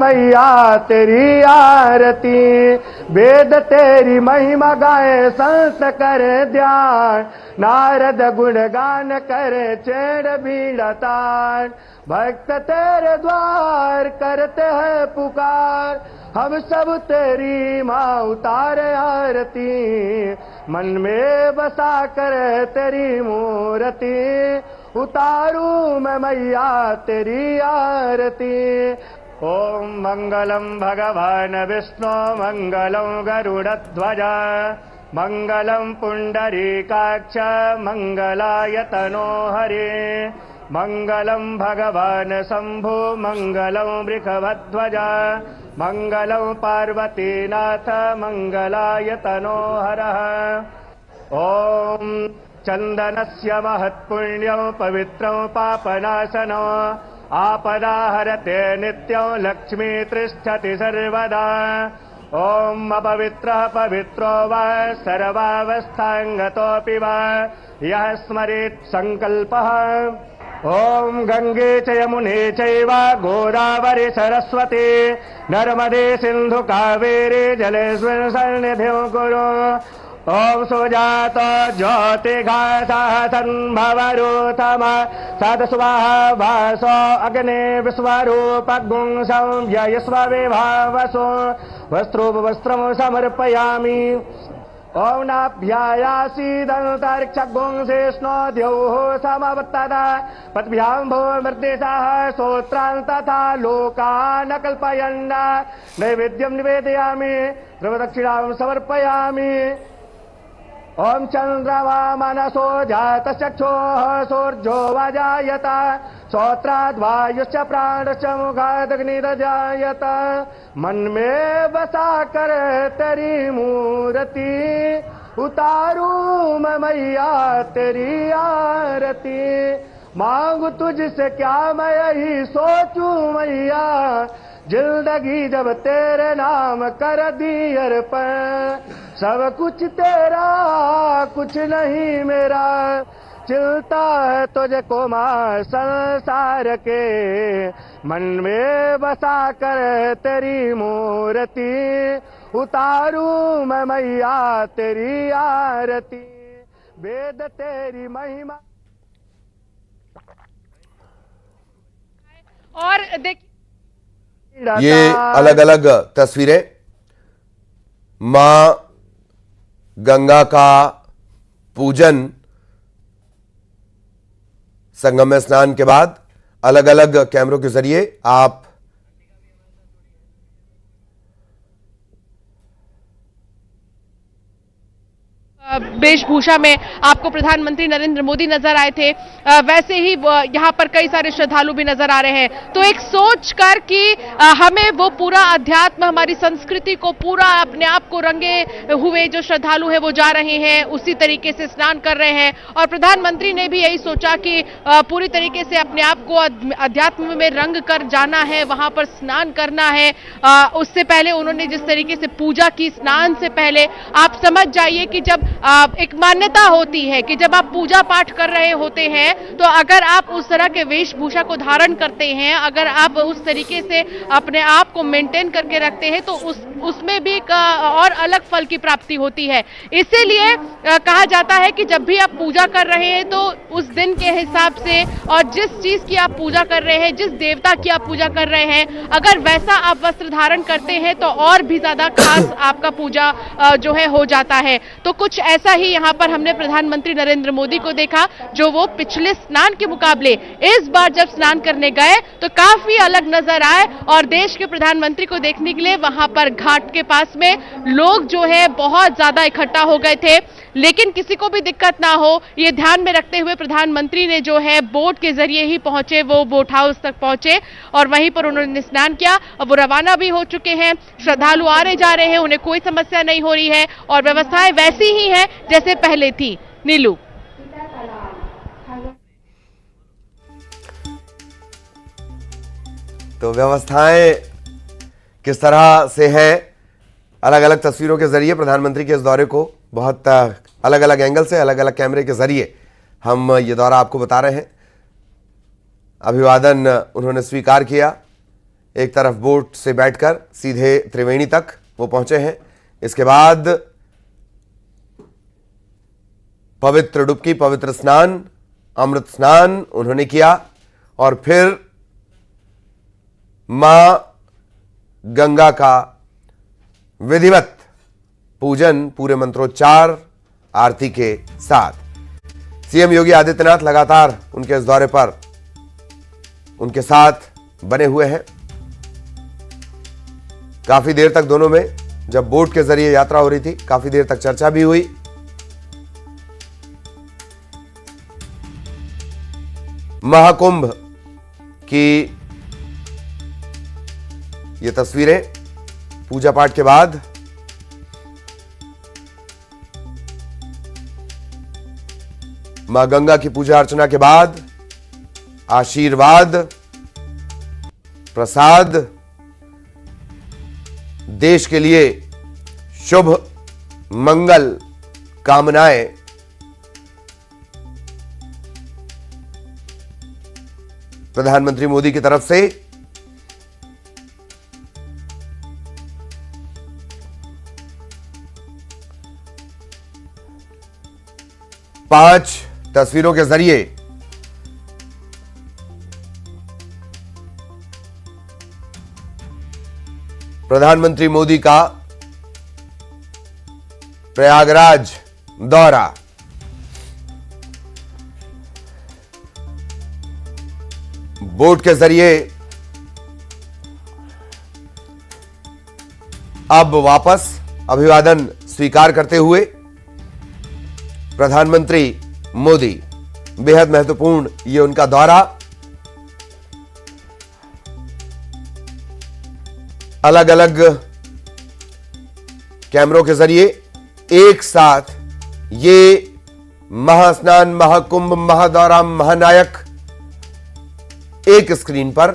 मैया तेरी आरती, वेद तेरी महिमा गाए संत करे ध्यान, नारद गुणगान करे चेड़ बीड़ा तान, भक्त तेरे द्वार करते हैं पुकार, हम सब तेरी माँ उतारे आरती, मन में बसा कर तेरी मूर्ति, उतारू मैं मैया तेरी आरती। ओम मंगलम भगवान विष्णु मंगलम गरुड़ध्वज मंगलम पुंडरीकाक्ष मंगलाय तनो हरे, मंगलम भगवान शंभु मंगलम वृषभध्वज मंगलम पार्वतीनाथ मंगलाय तनो हरः। ओम चंदनस्य महत्पुण्यं पवित्रं पापनाशनं, आपदा हरते नित्यं लक्ष्मी तिष्ठति सर्वदा। ओम अपवित्रः पवित्रो वा सर्वावस्थांगतोऽपि वा यः स्मरेत् संकल्पः। ओम गंगे च यमुने चैव गोदावरी सरस्वती नर्मदे सिंधु कावेरी जलेस्मिन् सन्निधिं कुरु। ओम सुजात ज्योतिघासः संभवरूथम सदस्वाहा भासो अग्ने विश्वरूपगुंसं व्ययस्व विभावसो वस्त्रोपवस्त्रं समर्पयामि। ओम नाभ्यायासीदन्तरिक्षगुंसेष्णो द्यौः समवत्तदा पद्भ्यां भूमर्देशः श्रोत्रान् तथा लोकान् कल्पयन् नैवेद्यं निवेदयामि द्रवदक्षिणां समर्पयामि। ओम चंद्रमा मनसो जातचक्षुः सूर्यो वजायत श्रोत्राद्वायुश्च प्राणश्च मुखादग्निरजायत, मन में बसा कर तेरी मूर्ति, उतारू मैं मैया तेरी आरती, मांगू तुझसे क्या मैं यही सोचूं मैया, जिंदगी जब तेरे नाम कर दी अर्पण, सब कुछ तेरा कुछ नहीं मेरा, चिलता है तुझे को मां संसार के, मन में बसा कर तेरी मूर्ति, उतारू मैं मैया तेरी आरती, वेद तेरी महिमा। और देखिए ये अलग अलग तस्वीरें मां गंगा का पूजन संगम में स्नान के बाद अलग अलग कैमरों के जरिए आप वेशभूषा में आपको प्रधानमंत्री नरेंद्र मोदी नजर आए थे, वैसे ही यहाँ पर कई सारे श्रद्धालु भी नजर आ रहे हैं। तो एक सोच कर कि हमें वो पूरा अध्यात्म, हमारी संस्कृति को पूरा अपने आप को रंगे हुए जो श्रद्धालु हैं वो जा रहे हैं, उसी तरीके से स्नान कर रहे हैं। और प्रधानमंत्री ने भी यही सोचा कि पूरी तरीके से अपने आप को अध्यात्म में रंग कर जाना है, वहां पर स्नान करना है। उससे पहले उन्होंने जिस तरीके से पूजा की स्नान से पहले, आप समझ जाइए कि जब एक मान्यता होती है कि जब आप पूजा पाठ कर रहे होते हैं तो अगर आप उस तरह के वेशभूषा को धारण करते हैं, अगर आप उस तरीके से अपने आप को मेंटेन करके रखते हैं तो उसमें भी और अलग फल की प्राप्ति होती है। इसीलिए कहा जाता है कि जब भी आप पूजा कर रहे हैं तो उस दिन के हिसाब से और जिस चीज की आप पूजा कर रहे हैं, जिस देवता की आप पूजा कर रहे हैं, अगर वैसा आप वस्त्र धारण करते हैं तो और भी ज्यादा खास आपका पूजा जो है हो जाता है। तो कुछ ऐसा ही यहाँ पर हमने प्रधानमंत्री नरेंद्र मोदी को देखा, जो वो पिछले स्नान के मुकाबले इस बार जब स्नान करने गए तो काफी अलग नजर आए। और देश के प्रधानमंत्री को देखने के लिए वहां पर घाट के पास में लोग जो है बहुत ज्यादा इकट्ठा हो गए थे, लेकिन किसी को भी दिक्कत ना हो ये ध्यान में रखते हुए प्रधानमंत्री ने जो है बोट के जरिए ही पहुंचे, वो बोट हाउस तक पहुंचे और वहीं पर उन्होंने स्नान किया। अब वो रवाना भी हो चुके हैं, श्रद्धालु आ रहे जा रहे हैं, उन्हें कोई समस्या नहीं हो रही है और व्यवस्थाएं वैसी ही है जैसे पहले थी। नीलू, तो व्यवस्थाएं किस तरह से हैं, अलग अलग तस्वीरों के जरिए प्रधानमंत्री के इस दौरे को बहुत अलग अलग एंगल से, अलग अलग कैमरे के जरिए हम ये दौरा आपको बता रहे हैं। अभिवादन उन्होंने स्वीकार किया, एक तरफ बोट से बैठकर सीधे त्रिवेणी तक वो पहुंचे हैं। इसके बाद पवित्र डुबकी, पवित्र स्नान, अमृत स्नान उन्होंने किया और फिर मां गंगा का विधिवत पूजन पूरे मंत्रोच्चार आरती के साथ। सीएम योगी आदित्यनाथ लगातार उनके इस दौरे पर उनके साथ बने हुए हैं। काफी देर तक दोनों में, जब बोट के जरिए यात्रा हो रही थी, काफी देर तक चर्चा भी हुई। महाकुंभ की ये तस्वीरें पूजा पाठ के बाद मां गंगा की पूजा अर्चना के बाद आशीर्वाद, प्रसाद, देश के लिए शुभ मंगल कामनाएं प्रधानमंत्री मोदी की तरफ से। पांच तस्वीरों के जरिए प्रधानमंत्री मोदी का प्रयागराज दौरा। बोट के जरिए अब वापस अभिवादन स्वीकार करते हुए प्रधानमंत्री मोदी, बेहद महत्वपूर्ण ये उनका दौरा। अलग अलग कैमरों के जरिए एक साथ ये महास्नान, महाकुंभ, महादौरा, महानायक एक स्क्रीन पर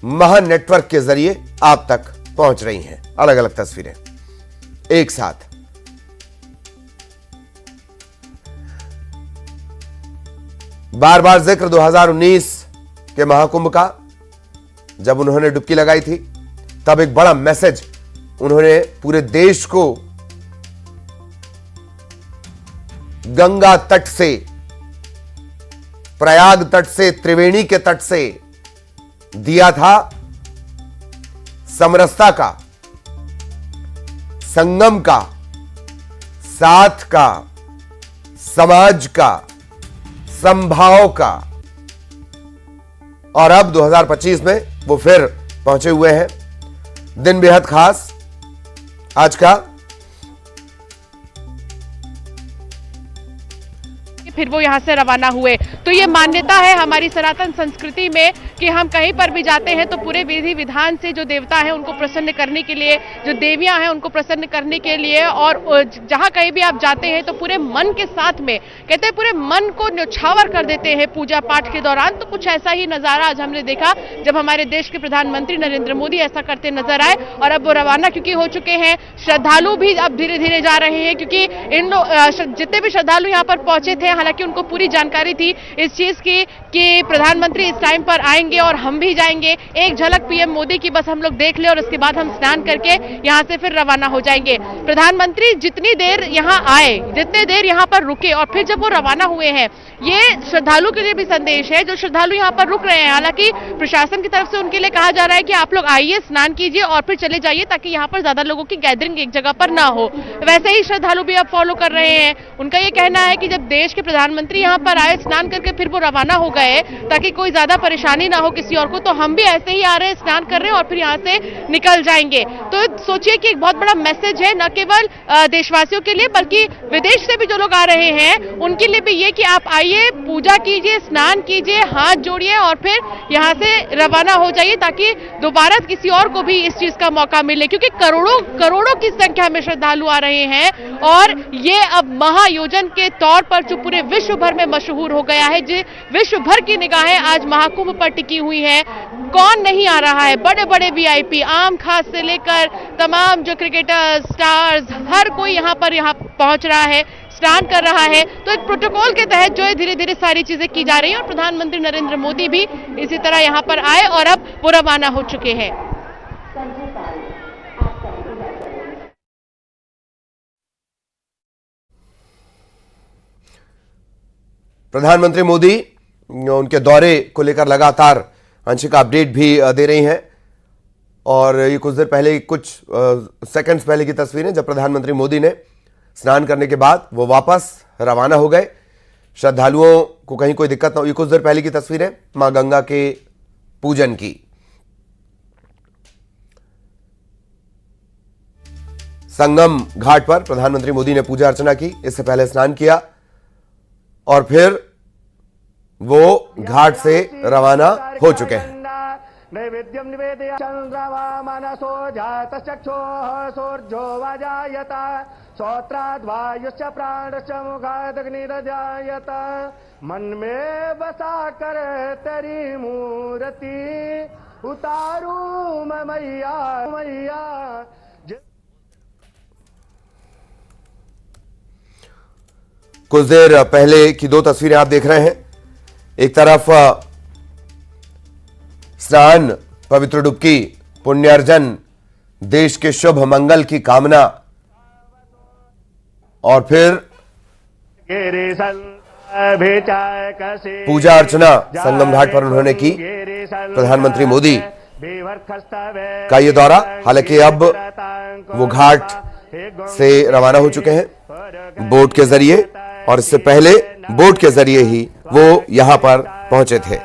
महानेटवर्क के जरिए आप तक पहुंच रही हैं। अलग अलग तस्वीरें एक साथ। बार बार जिक्र 2019 के महाकुंभ का, जब उन्होंने डुबकी लगाई थी, तब एक बड़ा मैसेज उन्होंने पूरे देश को गंगा तट से, प्रयाग तट से, त्रिवेणी के तट से दिया था। समरसता का, संगम का, साथ का, समाज का, संभाव का। और अब 2025 में वो फिर पहुंचे हुए हैं। दिन बेहद खास आज का। फिर वो यहाँ से रवाना हुए। तो ये मान्यता है हमारी सनातन संस्कृति में कि हम कहीं पर भी जाते हैं तो पूरे विधि विधान से जो देवता हैं उनको प्रसन्न करने के लिए, जो देवियां हैं उनको प्रसन्न करने के लिए, और जहां कहीं भी आप जाते हैं तो पूरे मन के साथ में, कहते हैं पूरे मन को न्यौछावर कर देते हैं पूजा पाठ के दौरान। तो कुछ ऐसा ही नजारा आज हमने देखा जब हमारे देश के प्रधानमंत्री नरेंद्र मोदी ऐसा करते नजर आए। और अब वो रवाना क्योंकि हो चुके हैं, श्रद्धालु भी अब धीरे धीरे जा रहे हैं, क्योंकि इन जितने भी श्रद्धालु यहाँ पर पहुंचे थे, हालांकि उनको पूरी जानकारी थी इस चीज की कि प्रधानमंत्री इस टाइम पर आएंगे और हम भी जाएंगे। एक झलक पीएम मोदी की बस हम लोग देख ले और उसके बाद हम स्नान करके यहां से फिर रवाना हो जाएंगे। प्रधानमंत्री जितनी देर यहां आए, जितने देर यहां पर रुके और फिर जब वो रवाना हुए हैं, ये श्रद्धालु के लिए भी संदेश है जो श्रद्धालु यहां पर रुक रहे हैं। हालांकि प्रशासन की तरफ से उनके लिए कहा जा रहा है कि आप लोग आइए, स्नान कीजिए और फिर चले जाइए, ताकि यहां पर ज्यादा लोगों की गैदरिंग एक जगह पर ना हो। वैसे ही श्रद्धालु भी अब फॉलो कर रहे हैं। उनका ये कहना है कि जब देश के प्रधानमंत्री यहाँ पर आए, स्नान करके फिर वो रवाना हो गए ताकि कोई ज्यादा परेशानी ना हो किसी और को, तो हम भी ऐसे ही आ रहे हैं, स्नान कर रहे हैं और फिर यहाँ से निकल जाएंगे। तो सोचिए कि एक बहुत बड़ा मैसेज है, न केवल देशवासियों के लिए बल्कि विदेश से भी जो लोग आ रहे हैं उनके लिए भी ये कि आप आइए, पूजा कीजिए, स्नान कीजिए, हाथ जोड़िए और फिर यहाँ से रवाना हो जाइए, ताकि दोबारा किसी और को भी इस चीज का मौका मिले। क्योंकि करोड़ों करोड़ों की संख्या में श्रद्धालु आ रहे हैं और ये अब महायोजन के तौर पर जो पूरे विश्व भर में मशहूर हो गया है, जो विश्व भर की निगाहें आज महाकुंभ पर टिकी हुई है। कौन नहीं आ रहा है? बड़े बड़े वीआईपी, आम खास से लेकर तमाम जो क्रिकेटर्स, स्टार्स, हर कोई यहाँ पहुंच रहा है। स्नान कर रहा है। तो एक प्रोटोकॉल के तहत जो है धीरे धीरे सारी चीजें की जा रही है और प्रधानमंत्री नरेंद्र मोदी भी इसी तरह यहाँ पर आए और अब वो रवाना हो चुके हैं। प्रधानमंत्री मोदी उनके दौरे को लेकर लगातार अंशिका अपडेट भी दे रही हैं और ये कुछ देर पहले, कुछ सेकंड्स पहले की तस्वीरें जब प्रधानमंत्री मोदी ने स्नान करने के बाद वो वापस रवाना हो गए। श्रद्धालुओं को कहीं कोई दिक्कत ना हो। ये कुछ देर पहले की तस्वीरें मां गंगा के पूजन की। संगम घाट पर प्रधानमंत्री मोदी ने पूजा अर्चना की, इससे पहले स्नान किया और फिर वो घाट से रवाना हो चुके हैं। नैवेद्यम निवेदया चंद्रमा मनसो जातश्चक्षुः सूर्यो वाजायत श्रोत्राद् वायुश्च प्राणश्च मुखादग्निरजायत मन में बसा कर तेरी मूर्ति उतारू मैं मैया मैया। कुछ देर पहले की दो तस्वीरें आप देख रहे हैं। एक तरफ स्नान, पवित्र डुबकी, पुण्यार्जन, देश के शुभ मंगल की कामना और फिर पूजा अर्चना संगम घाट पर उन्होंने की। प्रधानमंत्री मोदी का ये दौरा, हालांकि अब वो घाट से रवाना हो चुके हैं बोट के जरिए और इससे पहले बोट के जरिए ही वो यहां पर पहुंचे थे।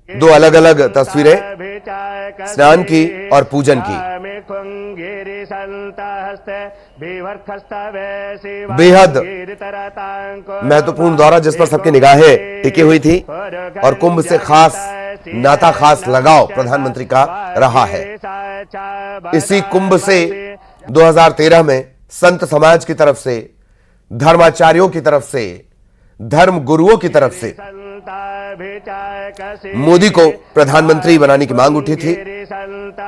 दो अलग अलग तस्वीरें स्नान की और पूजन की। बेहद महत्वपूर्ण दौरा जिस पर सबकी निगाहें टिकी हुई थी और कुंभ से खास नाता, खास लगाव प्रधानमंत्री का रहा है। इसी कुंभ से 2013 में संत समाज की तरफ से, धर्माचार्यों की तरफ से, धर्म गुरुओं की तरफ से मोदी को प्रधानमंत्री बनाने की मांग उठी थी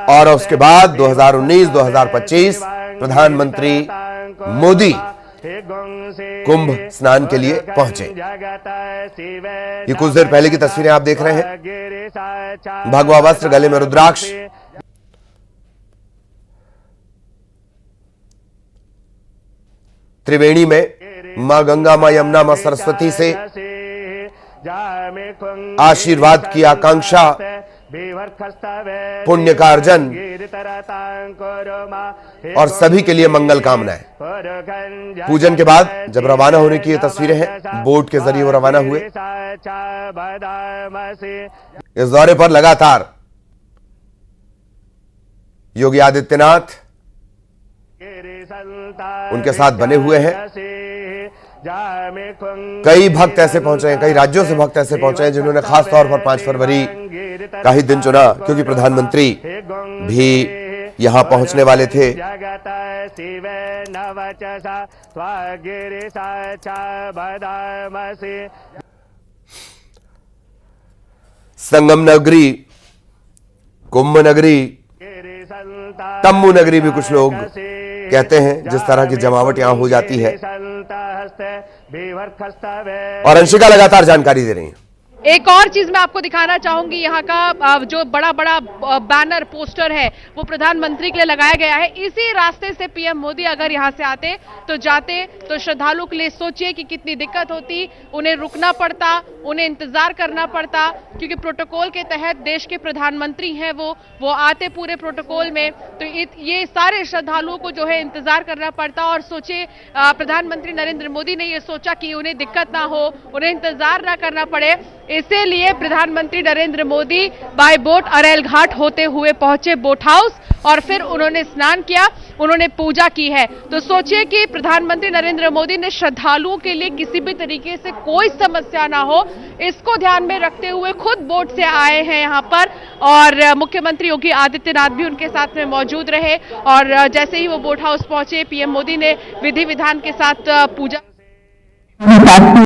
और उसके बाद 2019-2025 प्रधानमंत्री मोदी कुंभ स्नान के लिए पहुंचे। ये कुछ देर पहले की तस्वीरें आप देख रहे हैं। भगवा वस्त्र, गले में रुद्राक्ष, त्रिवेणी में मां गंगा, मां यमुना, मां सरस्वती से आशीर्वाद की आकांक्षा, पुण्य का अर्जन और सभी के लिए मंगल कामनाएं। पूजन के बाद जब रवाना होने की ये तस्वीरें हैं, बोट के जरिए वो रवाना हुए। इस दौरे पर लगातार योगी आदित्यनाथ उनके साथ बने हुए हैं। कई भक्त ऐसे पहुंचे हैं, कई राज्यों से भक्त ऐसे पहुंचे हैं जिन्होंने खास तौर पर 5 फरवरी का ही दिन चुना क्योंकि प्रधानमंत्री भी यहां पहुंचने वाले थे। संगम नगरी, कुंभ नगरी, तम्बू नगरी भी कुछ लोग कहते हैं, जिस तरह की जमावट यहां हो जाती है। और अंशिका लगातार जानकारी दे रही है। एक और चीज मैं आपको दिखाना चाहूंगी, यहाँ का जो बड़ा बड़ा बैनर पोस्टर है वो प्रधानमंत्री के लिए लगाया गया है। इसी रास्ते से पीएम मोदी अगर यहाँ से आते तो श्रद्धालुओं के लिए सोचिए कि कितनी दिक्कत होती, उन्हें रुकना पड़ता, उन्हें इंतजार करना पड़ता, क्योंकि प्रोटोकॉल के तहत देश के प्रधानमंत्री हैं वो आते पूरे प्रोटोकॉल में, तो ये सारे श्रद्धालुओं को जो है इंतजार करना पड़ता। और सोचिए प्रधानमंत्री नरेंद्र मोदी ने ये सोचा कि उन्हें दिक्कत ना हो, उन्हें इंतजार ना करना पड़े, इसीलिए प्रधानमंत्री नरेंद्र मोदी बाय बोट अरेल घाट होते हुए पहुंचे बोट हाउस और फिर उन्होंने स्नान किया, उन्होंने पूजा की है। तो सोचिए कि प्रधानमंत्री नरेंद्र मोदी ने श्रद्धालुओं के लिए किसी भी तरीके से कोई समस्या ना हो, इसको ध्यान में रखते हुए खुद बोट से आए हैं यहाँ पर और मुख्यमंत्री योगी आदित्यनाथ भी उनके साथ में मौजूद रहे। और जैसे ही वो बोट हाउस पहुंचे, पीएम मोदी ने विधि विधान के साथ पूजा